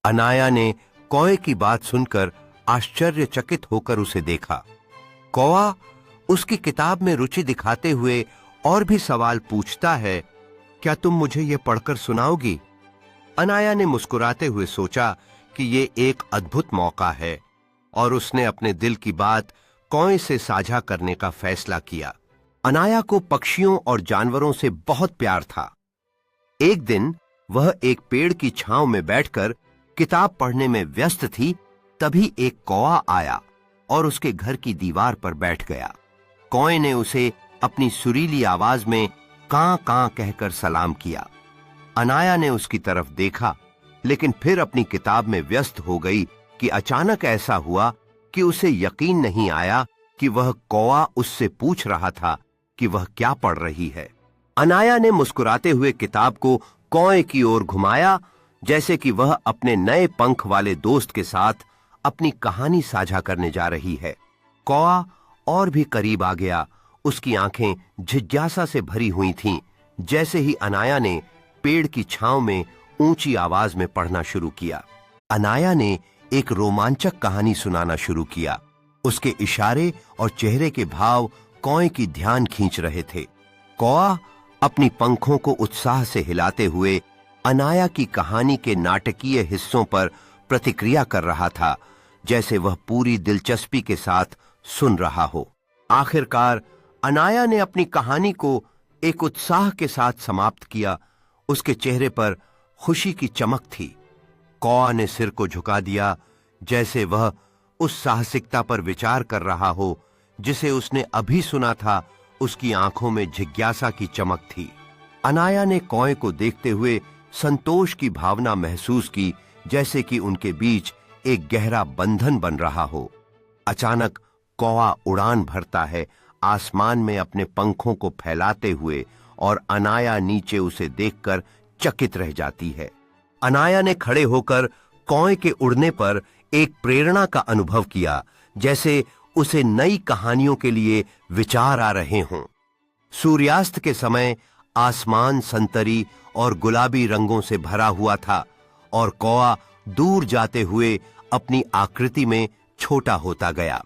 अनाया ने कौए की बात सुनकर आश्चर्यचकित होकर उसे देखा। कौआ उसकी किताब में रुचि दिखाते हुए और भी सवाल पूछता है, क्या तुम मुझे ये पढ़कर सुनाओगी? अनाया ने मुस्कुराते हुए सोचा कि ये एक अद्भुत मौका है और उसने अपने दिल की बात कौए से साझा करने का फैसला किया। अनाया को पक्षियों और जानवरों से बहुत प्यार था। एक दिन वह एक पेड़ की छांव में बैठकर किताब पढ़ने में व्यस्त थी, तभी एक कौआ आया और उसके घर की दीवार पर बैठ गया। कौए ने उसे अपनी सुरीली आवाज में कां कां कहकर सलाम किया। अनाया ने उसकी तरफ देखा, लेकिन फिर अपनी किताब में व्यस्त हो गई कि अचानक ऐसा हुआ कि उसे यकीन नहीं आया कि वह कौआ उससे पूछ रहा था कि वह क्या पढ़ रही है। अनाया ने मुस्कुराते हुए किताब को कौए की ओर घुमाया, जैसे कि वह अपने नए पंख वाले दोस्त के साथ अपनी कहानी साझा करने जा रही है। कौआ और भी करीब आ गया। उसकी आंखें जिज्ञासा से भरी हुई थीं। जैसे ही अनाया ने पेड़ की छांव में ऊंची आवाज में पढ़ना शुरू किया, अनाया ने एक रोमांचक कहानी सुनाना शुरू किया। उसके इशारे और चेहरे के भाव कौए की ध्यान खींच रहे थे। कौआ अपनी पंखों को उत्साह से हिलाते हुए अनाया की कहानी के नाटकीय हिस्सों पर प्रतिक्रिया कर रहा था, जैसे वह पूरी दिलचस्पी के साथ सुन रहा हो। आखिरकार अनाया ने अपनी कहानी को एक उत्साह के साथ समाप्त किया। उसके चेहरे पर खुशी की चमक थी। कौआ ने सिर को झुका दिया, जैसे वह उस साहसिकता पर विचार कर रहा हो जिसे उसने अभी सुना था। उसकी आंखों में जिज्ञासा की चमक थी। अनाया ने कौए को देखते हुए संतोष की भावना महसूस की, जैसे कि उनके बीच एक गहरा बंधन बन रहा हो। अचानक कौआ उड़ान भरता है, आसमान में अपने पंखों को फैलाते हुए, और अनाया नीचे उसे देखकर चकित रह जाती है। अनाया ने खड़े होकर कौए के उड़ने पर एक प्रेरणा का अनुभव किया, जैसे उसे नई कहानियों के लिए विचार आ रहे हों। सूर्यास्त के समय आसमान संतरी और गुलाबी रंगों से भरा हुआ था और कौआ दूर जाते हुए अपनी आकृति में छोटा होता गया।